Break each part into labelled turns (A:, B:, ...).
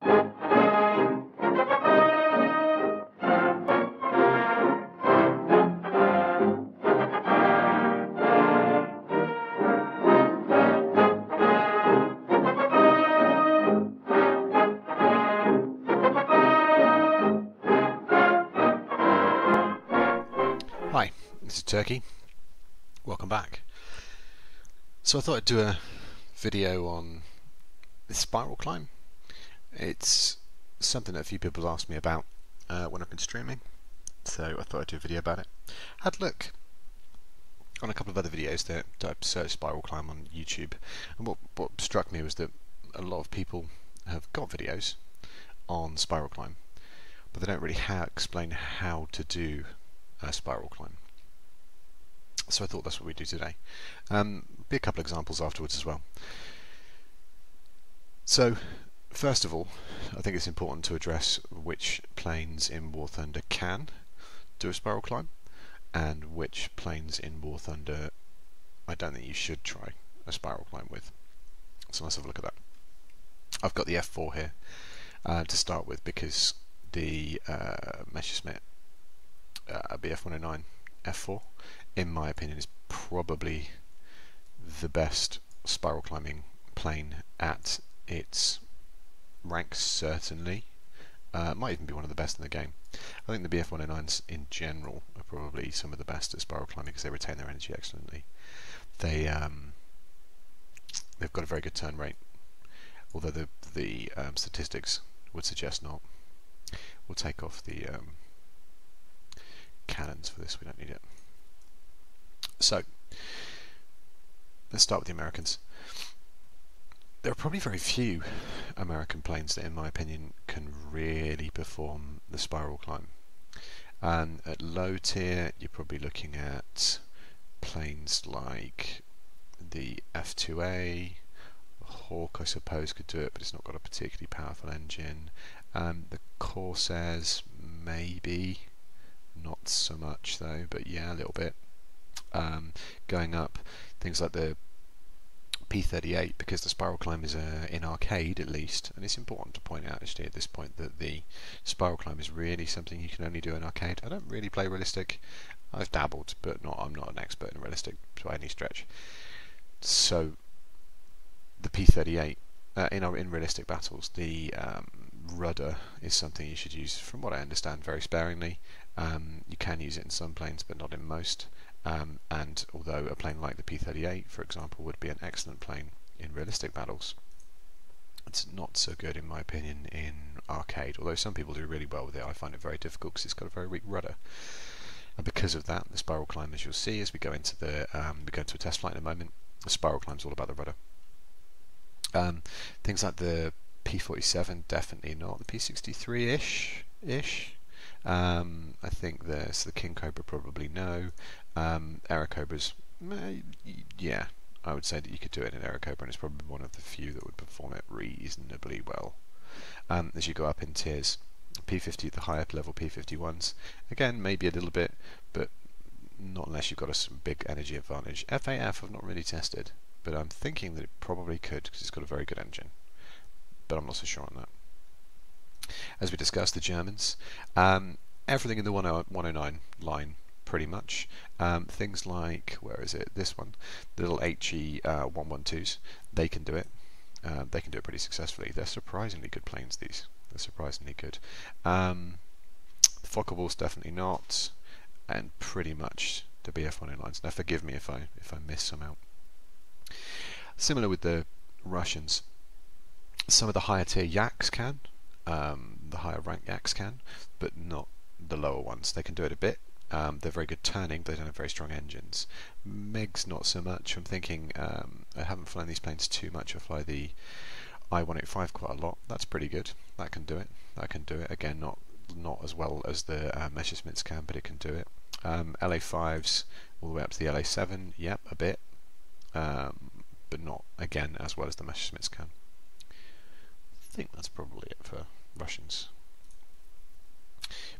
A: Hi, this is Turkey. Welcome back. So I thought I'd do a video on the spiral climb. It's something that a few people have asked me about when I've been streaming, so I thought I'd do a video about it. I had a look on a couple of other videos that I've searched spiral climb on YouTube, and what struck me was that a lot of people have got videos on spiral climb, but they don't really explain how to do a spiral climb. So I thought that's what we do today. Be a couple of examples afterwards as well. So first of all, I think it's important to address which planes in War Thunder can do a spiral climb and which planes in War Thunder I don't think you should try a spiral climb with. So let's have a look at that. I've got the F4 here to start with because the Messerschmitt BF-109 F4, in my opinion, is probably the best spiral climbing plane at its rank, certainly. Might even be one of the best in the game. I think the BF-109s in general are probably some of the best at spiral climbing because they retain their energy excellently. They've got a very good turn rate, although the statistics would suggest not. We'll take off the cannons for this, we don't need it. So let's start with the Americans. There are probably very few American planes that in my opinion can really perform the spiral climb. At low tier you're probably looking at planes like the F2A, Hawk I suppose could do it, but it's not got a particularly powerful engine. The Corsairs maybe, not so much though, but yeah, a little bit. Going up, things like the P-38, because the spiral climb is in arcade at least, and it's important to point out actually at this point that the spiral climb is really something you can only do in arcade. I don't really play realistic. I've dabbled, but I'm not an expert in realistic by any stretch. So the P-38 in realistic battles, the rudder is something you should use, from what I understand, very sparingly. You can use it in some planes, but not in most. And although a plane like the P-38, for example, would be an excellent plane in realistic battles, it's not so good, in my opinion, in arcade. Although some people do really well with it, I find it very difficult because it's got a very weak rudder. And because of that, the spiral climb, as you'll see, as we go into a test flight in a moment, the spiral climb is all about the rudder. Things like the P-47, definitely not. The P-63-ish. I think the King Cobra probably no. Aerocobras, yeah, I would say that you could do it in Aerocobra, and it's probably one of the few that would perform it reasonably well. As you go up in tiers, P-50, the higher level P-51s, again maybe a little bit, but not unless you've got a big energy advantage. FAF I've not really tested, but I'm thinking that it probably could because it's got a very good engine, but I'm not so sure on that. As we discussed, the Germans, everything in the 109 line pretty much. Things like, where is it? This one, the little HE 112s, they can do it. They can do it pretty successfully. They're surprisingly good planes, these. They're surprisingly good. The Focke-Wulfs definitely not, and pretty much the BF-109s. Now forgive me if I miss some out. Similar with the Russians, some of the higher tier Yaks can, the higher rank Yaks can, but not the lower ones. They can do it a bit. They're very good turning, but they don't have very strong engines. MiGs not so much. I'm thinking, I haven't flown these planes too much. I fly the I-185 quite a lot. That's pretty good. That can do it. That can do it. Again, not as well as the Messerschmitts can, but it can do it. LA5s all the way up to the LA7. Yep, a bit, but not again as well as the Messerschmitts can. I think that's probably it for Russians.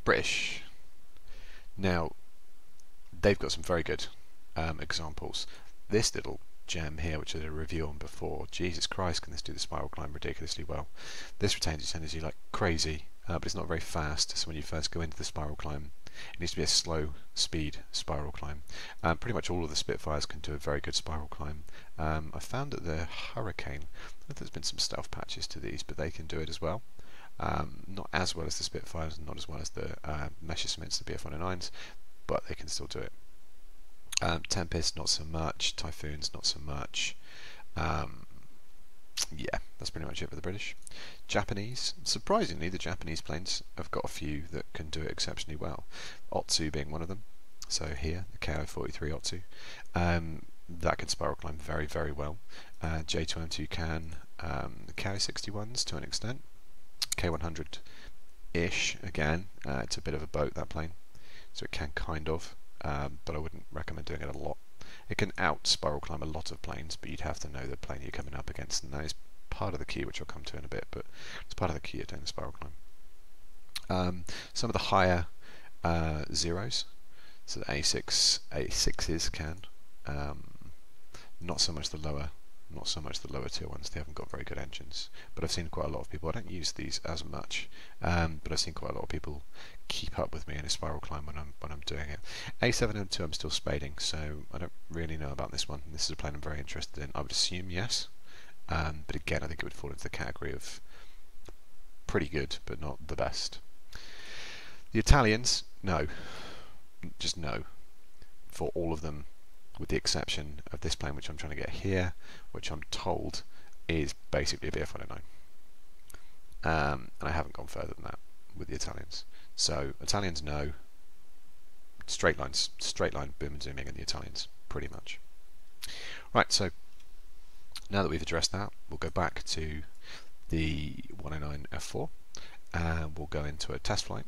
A: British. Now, they've got some very good examples. This little gem here, which I did a review on before. Jesus Christ, can this do the spiral climb ridiculously well. This retains its energy like crazy, but it's not very fast, so when you first go into the spiral climb, it needs to be a slow speed spiral climb. Pretty much all of the Spitfires can do a very good spiral climb. I found that the Hurricane, there's been some stealth patches to these, but they can do it as well. Not as well as the Spitfires, not as well as the Messerschmitts, the BF-109s, but they can still do it. Tempest, not so much. Typhoons, not so much. Yeah, that's pretty much it for the British. Japanese, surprisingly, the Japanese planes have got a few that can do it exceptionally well. Otsu being one of them. So here, the KO-43 Otsu. That can spiral climb very, very well. J2M2 can. The KO-61s to an extent. K100-ish, again. It's a bit of a boat, that plane. So it can kind of. But I wouldn't recommend doing it a lot. It can out-spiral climb a lot of planes, but you'd have to know the plane you're coming up against, and that is part of the key, which I'll come to in a bit, but it's part of the key of doing the spiral climb. Some of the higher zeros, so the A6s can, not so much the lower tier ones. They haven't got very good engines, but I've seen quite a lot of people. I don't use these as much, but I've seen quite a lot of people keep up with me in a spiral climb when I'm doing it. A7M2 I'm still spading, so I don't really know about this one. This is a plane I'm very interested in. I would assume yes, but again I think it would fall into the category of pretty good, but not the best. The Italians, no, just no, for all of them, with the exception of this plane which I'm trying to get here, which I'm told is basically a BF-109. And I haven't gone further than that with the Italians. So Italians, no. Straight line boom and zooming in the Italians, pretty much. Right, so now that we've addressed that, we'll go back to the 109 F4 and we'll go into a test flight,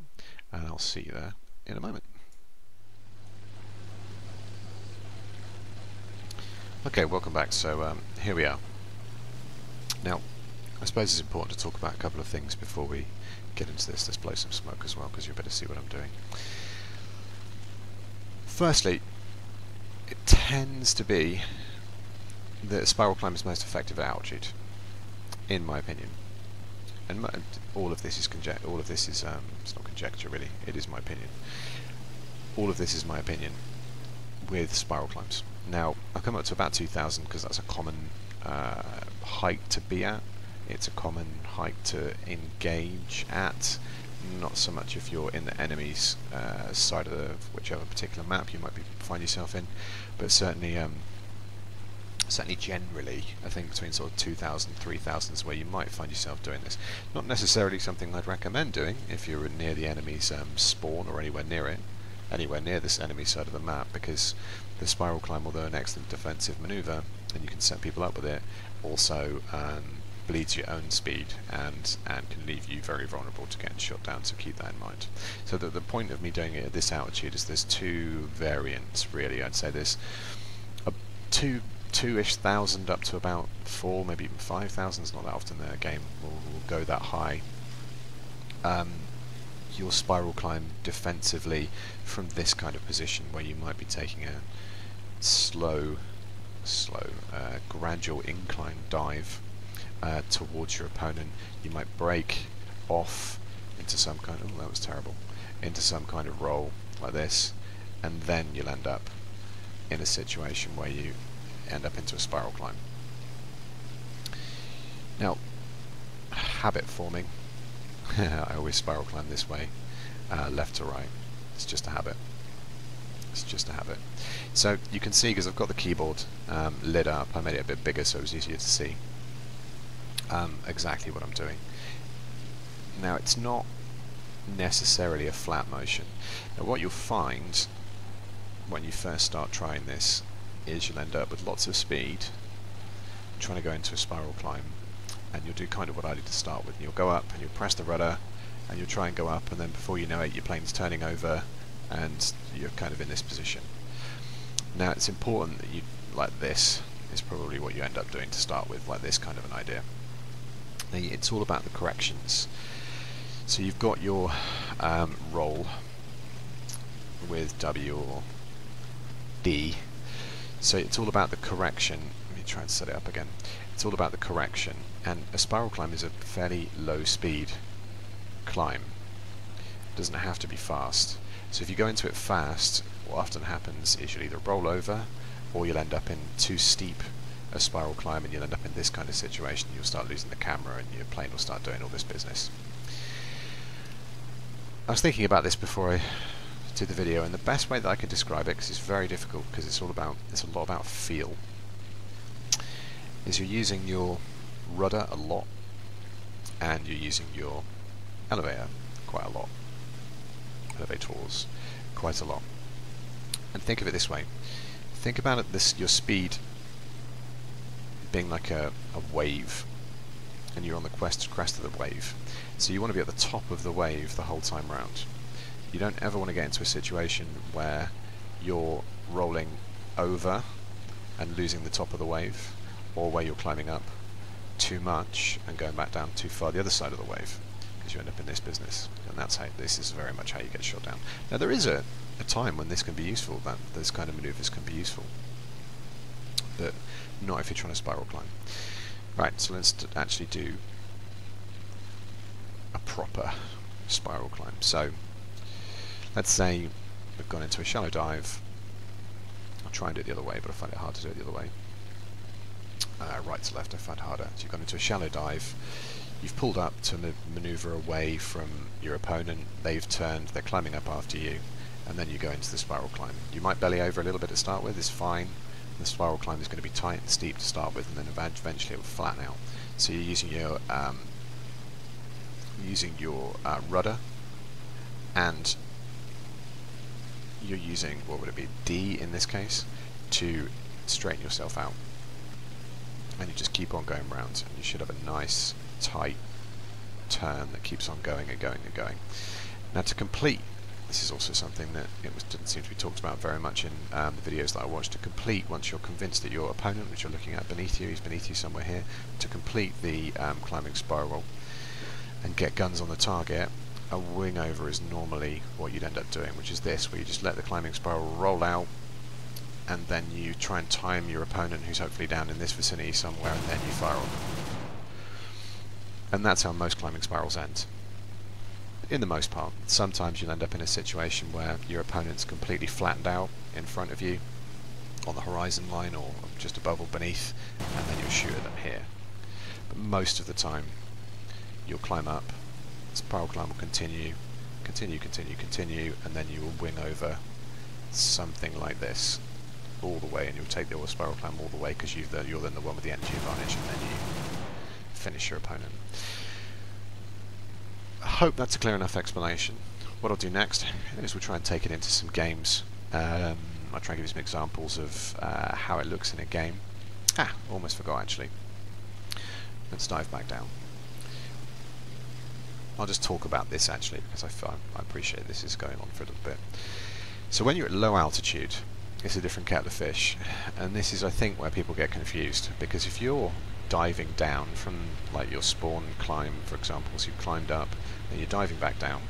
A: and I'll see you there in a moment. Okay, welcome back. So here we are. Now, I suppose it's important to talk about a couple of things before we get into this. Let's blow some smoke as well, because you better see what I'm doing. Firstly, it tends to be that spiral climb is most effective at altitude, in my opinion. And all of this is it's not conjecture really. It is my opinion. All of this is my opinion with spiral climbs. Now, I've come up to about 2,000 because that's a common height to be at. It's a common height to engage at. Not so much if you're in the enemy's side of whichever particular map you might find yourself in, but certainly generally, I think between sort of 2,000, 3,000 is where you might find yourself doing this. Not necessarily something I'd recommend doing if you're near the enemy's spawn or anywhere near it, anywhere near this enemy side of the map, because the spiral climb, although an excellent defensive maneuver, and you can set people up with it, also bleeds your own speed and can leave you very vulnerable to getting shot down, so keep that in mind. So the point of me doing it at this altitude is there's two variants really. I'd say there's a two-ish thousand up to about 4, maybe even 5,000. It's not that often that a game will go that high. You'll spiral climb defensively from this kind of position where you might be taking a slow, gradual incline dive towards your opponent. You might break off into some kind of, that was terrible, into some kind of roll like this, and then you'll end up in a situation where you end up into a spiral climb. Now, habit forming. I always spiral climb this way, left to right. It's just a habit. It's just a habit. So you can see, because I've got the keyboard lit up, I made it a bit bigger so it was easier to see exactly what I'm doing. Now, it's not necessarily a flat motion. Now, what you'll find when you first start trying this is you'll end up with lots of speed trying to go into a spiral climb, and you'll do kind of what I did to start with. You'll go up and you'll press the rudder and you'll try and go up, and then before you know it your plane's turning over and you're kind of in this position. Now, it's important that you, like this is probably what you end up doing to start with, like this kind of an idea. Now, it's all about the corrections. So you've got your roll with W or D. So it's all about the correction. Let me try and set it up again. It's all about the correction, and a spiral climb is a fairly low speed climb. It doesn't have to be fast. So if you go into it fast, what often happens is you'll either roll over, or you'll end up in too steep a spiral climb, and you'll end up in this kind of situation. You'll start losing the camera, and your plane will start doing all this business. I was thinking about this before I did the video, and the best way that I could describe it, because it's very difficult, because it's a lot about feel, is you're using your rudder a lot, and you're using your elevator quite a lot. Elevators quite a lot. And think of it this way. Think about it, your speed being like a wave, and you're on the crest of the wave. So you want to be at the top of the wave the whole time round. You don't ever want to get into a situation where you're rolling over and losing the top of the wave, or where you're climbing up too much and going back down too far the other side of the wave, because you end up in this business. And this is very much how you get shot down. Now there is a time when this can be useful, that those kind of maneuvers can be useful, but not if you're trying to spiral climb. Right, so let's actually do a proper spiral climb. So let's say we've gone into a shallow dive. I'll try and do it the other way, but I find it hard to do it the other way. Right to left I find harder. So you've gone into a shallow dive, you've pulled up to manoeuvre away from your opponent, they've turned, they're climbing up after you, and then you go into the spiral climb. You might belly over a little bit to start with, it's fine. The spiral climb is going to be tight and steep to start with, and then eventually it will flatten out. So you're using your rudder, and you're using, what would it be, D in this case, to straighten yourself out. And you just keep on going round, and you should have a nice tight turn that keeps on going and going and going. Now to complete, this is also something that didn't seem to be talked about very much in the videos that I watched. To complete, once you're convinced that your opponent, which you're looking at beneath you, he's beneath you somewhere here, to complete the climbing spiral and get guns on the target, a wing over is normally what you'd end up doing, which is this, where you just let the climbing spiral roll out, and then you try and time your opponent, who's hopefully down in this vicinity somewhere, and then you fire on them. And that's how most climbing spirals end. In the most part. Sometimes you'll end up in a situation where your opponent's completely flattened out in front of you on the horizon line, or just above or beneath, and then you'll shoot at them here. But most of the time you'll climb up, the spiral climb will continue, and then you will wing over something like this all the way, and you'll take the spiral climb all the way, because you're then the one with the energy advantage, and then you finish your opponent. I hope that's a clear enough explanation. What I'll do next is we'll try and take it into some games. I'll try and give you some examples of how it looks in a game. Almost forgot actually. Let's dive back down. I'll just talk about this actually, because I appreciate this is going on for a little bit. So when you're at low altitude, it's a different kettle of fish, and this is, I think, where people get confused, because if you're diving down from like your spawn climb, for example, so you've climbed up and you're diving back down,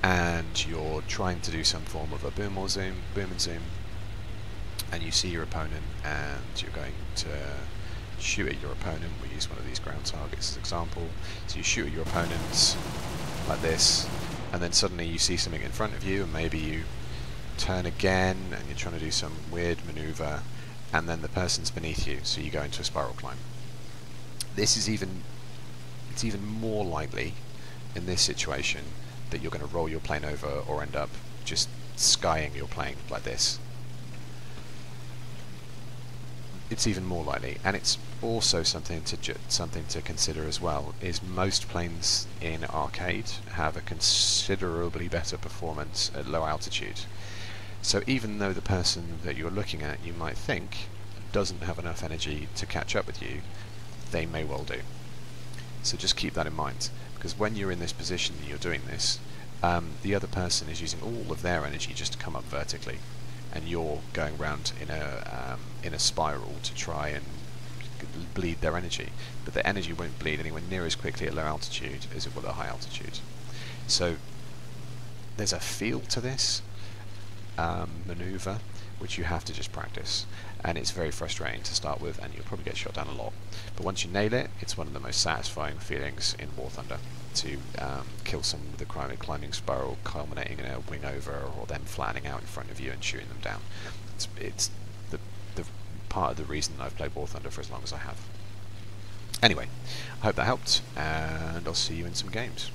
A: and you're trying to do some form of a boom and zoom, and you see your opponent and you're going to shoot at your opponent. We use one of these ground targets as an example. So you shoot at your opponents like this, and then suddenly you see something in front of you, and maybe you turn again and you're trying to do some weird maneuver, and then the person's beneath you, so you go into a spiral climb. It's even more likely in this situation that you're going to roll your plane over, or end up just skying your plane like this. It's even more likely, and it's also something to consider as well, is most planes in arcade have a considerably better performance at low altitude. So even though the person that you're looking at, you might think, doesn't have enough energy to catch up with you, they may well do. So just keep that in mind, because when you're in this position and you're doing this, the other person is using all of their energy just to come up vertically, and you're going around in a spiral to try and bleed their energy, but the energy won't bleed anywhere near as quickly at low altitude as it will at high altitude. So there's a feel to this maneuver, which you have to just practice, and it's very frustrating to start with, and you'll probably get shot down a lot. But once you nail it, it's one of the most satisfying feelings in War Thunder to kill someone with a climbing spiral culminating in a wing over, or them flattening out in front of you and shooting them down. It's the part of the reason I've played War Thunder for as long as I have. Anyway, I hope that helped, and I'll see you in some games.